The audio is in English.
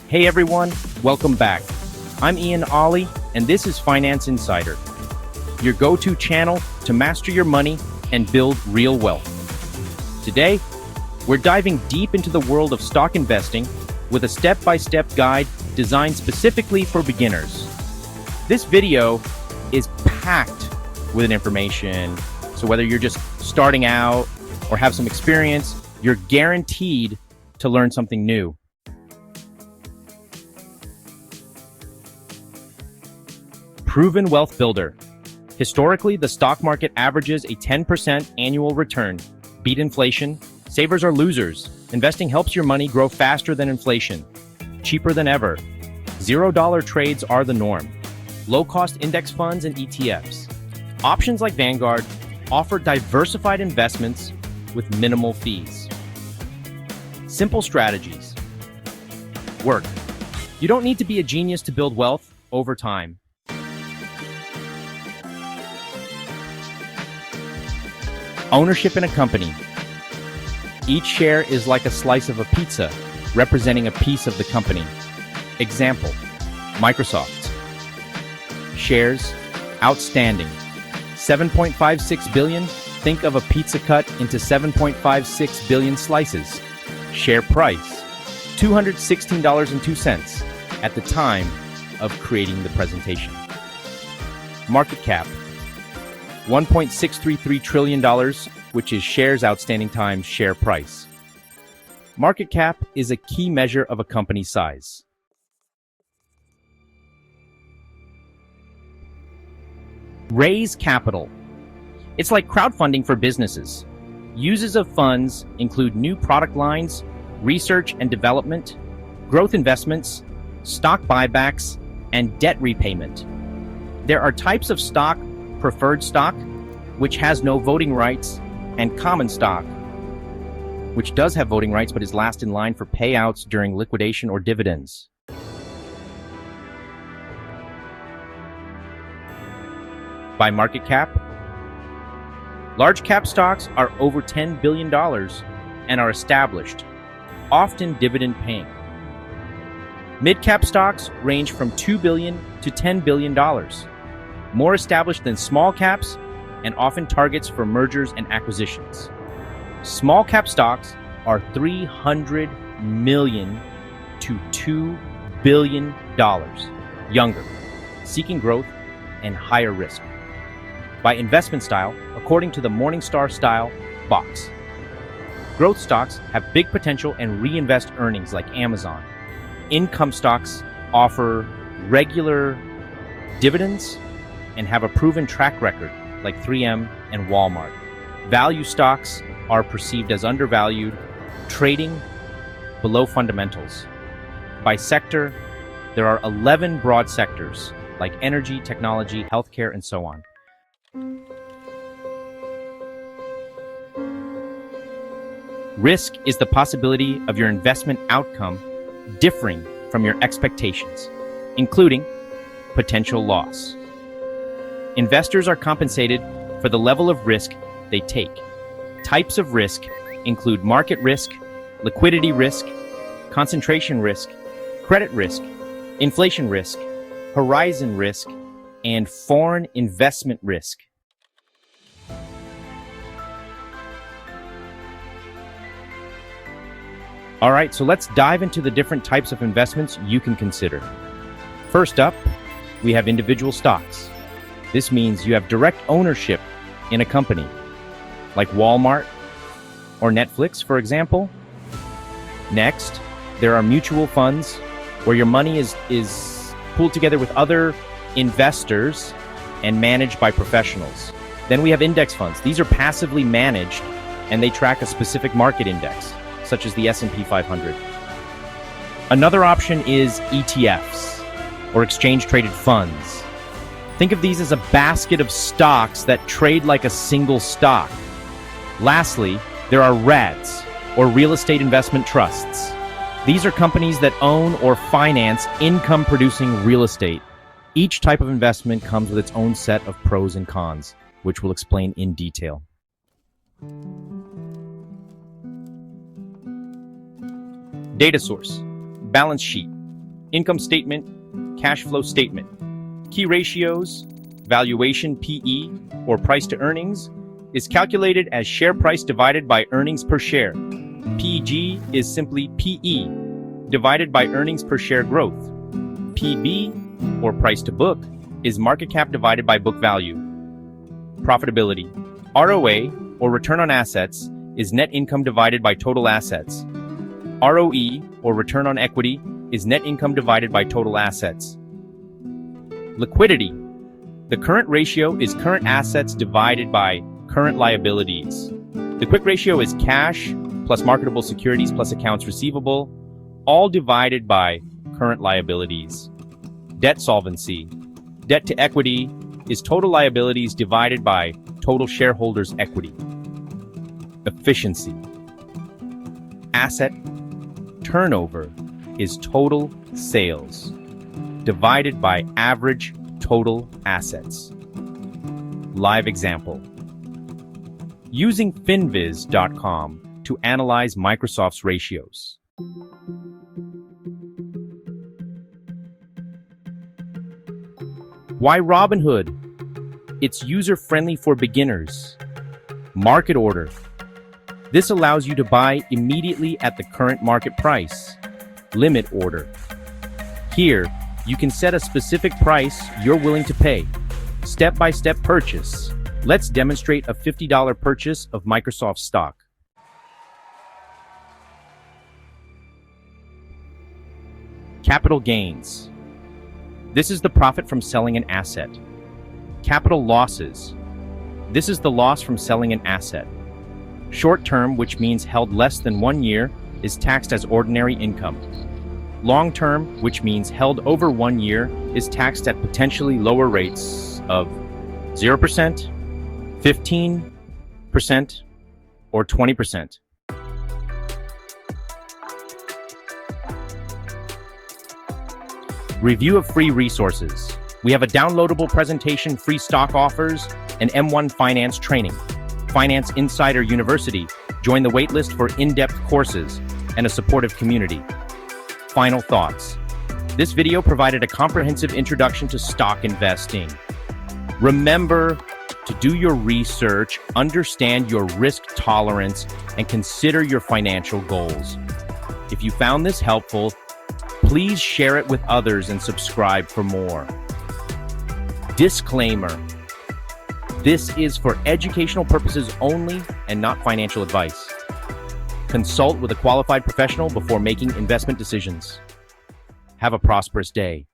Hey everyone, welcome back. I'm Ian Ollie, and this is Finance Insider, your go-to channel to master your money and build real wealth. Today, we're diving deep into the world of stock investing with a step-by-step guide designed specifically for beginners. This video is packed with information, so whether you're just starting out or have some experience, you're guaranteed to learn something new. Proven wealth builder. Historically, the stock market averages a 10% annual return. Beat inflation. Savers are losers. Investing helps your money grow faster than inflation. Cheaper than ever. $0 trades are the norm. Low-cost index funds and ETFs. Options like Vanguard offer diversified investments with minimal fees. Simple strategies. Work. You don't need to be a genius to build wealth over time. Ownership in a company. Each share is like a slice of a pizza, representing a piece of the company. Example, Microsoft. Shares, outstanding. 7.56 billion, think of a pizza cut into 7.56 billion slices. Share price, $216.02 at the time of creating the presentation. Market cap, $1.633 trillion, which is shares outstanding times share price. Market cap is a key measure of a company's size. Raise capital. It's like crowdfunding for businesses. Uses of funds include new product lines, research and development, growth investments, stock buybacks, and debt repayment. There are types of stock: preferred stock, which has no voting rights, and common stock, which does have voting rights but is last in line for payouts during liquidation or dividends. By market cap, large cap stocks are over $10 billion and are established, often dividend paying. Mid-cap stocks range from $2 billion to $10 billion. More established than small caps, and often targets for mergers and acquisitions. Small cap stocks are $300 million to $2 billion younger, seeking growth and higher risk. By investment style, according to the Morningstar Style box, growth stocks have big potential and reinvest earnings like Amazon. Income stocks offer regular dividends and have a proven track record like 3M and Walmart. Value stocks are perceived as undervalued, trading below fundamentals. By sector, there are 11 broad sectors like energy, technology, healthcare, and so on. Risk is the possibility of your investment outcome differing from your expectations, including potential loss. Investors are compensated for the level of risk they take. Types of risk include market risk, liquidity risk, concentration risk, credit risk, inflation risk, horizon risk, and foreign investment risk. All right, so let's dive into the different types of investments you can consider. First up, we have individual stocks. This means you have direct ownership in a company, like Walmart or Netflix, for example. Next, there are mutual funds where your money is pooled together with other investors and managed by professionals. Then we have index funds. These are passively managed and they track a specific market index, such as the S&P 500. Another option is ETFs, or exchange-traded funds. Think of these as a basket of stocks that trade like a single stock. Lastly, there are REITs, or real estate investment trusts. These are companies that own or finance income-producing real estate. Each type of investment comes with its own set of pros and cons, which we'll explain in detail. Data source, balance sheet. income statement, cash flow statement. Key ratios, valuation PE, or price to earnings, is calculated as share price divided by earnings per share. PEG is simply PE divided by earnings per share growth. PB, or price to book, is market cap divided by book value. Profitability. ROA, or return on assets, is net income divided by total assets. ROE, or return on equity, is net income divided by total assets. Liquidity. The current ratio is current assets divided by current liabilities. The quick ratio is cash plus marketable securities plus accounts receivable, all divided by current liabilities. Debt solvency. Debt to equity is total liabilities divided by total shareholders' equity. Efficiency. Asset turnover is total sales divided by average total assets. Live example. Using finviz.com to analyze Microsoft's ratios. Why Robinhood? It's user-friendly for beginners. Market order. This allows you to buy immediately at the current market price. Limit order. Here, you can set a specific price you're willing to pay. Step-by-step purchase. Let's demonstrate a $50 purchase of Microsoft stock. Capital gains. This is the profit from selling an asset. Capital losses. This is the loss from selling an asset. Short term, which means held less than 1 year, is taxed as ordinary income. Long term, which means held over 1 year, is taxed at potentially lower rates of 0%, 15%, or 20%. Review of free resources. We have a downloadable presentation, free stock offers, and M1 finance training. Finance Insider University. Join the waitlist for in-depth courses and a supportive community. Final thoughts. This video provided a comprehensive introduction to stock investing. Remember to do your research, understand your risk tolerance, and consider your financial goals. If you found this helpful, please share it with others and subscribe for more. Disclaimer. This is for educational purposes only and not financial advice. Consult with a qualified professional before making investment decisions. Have a prosperous day.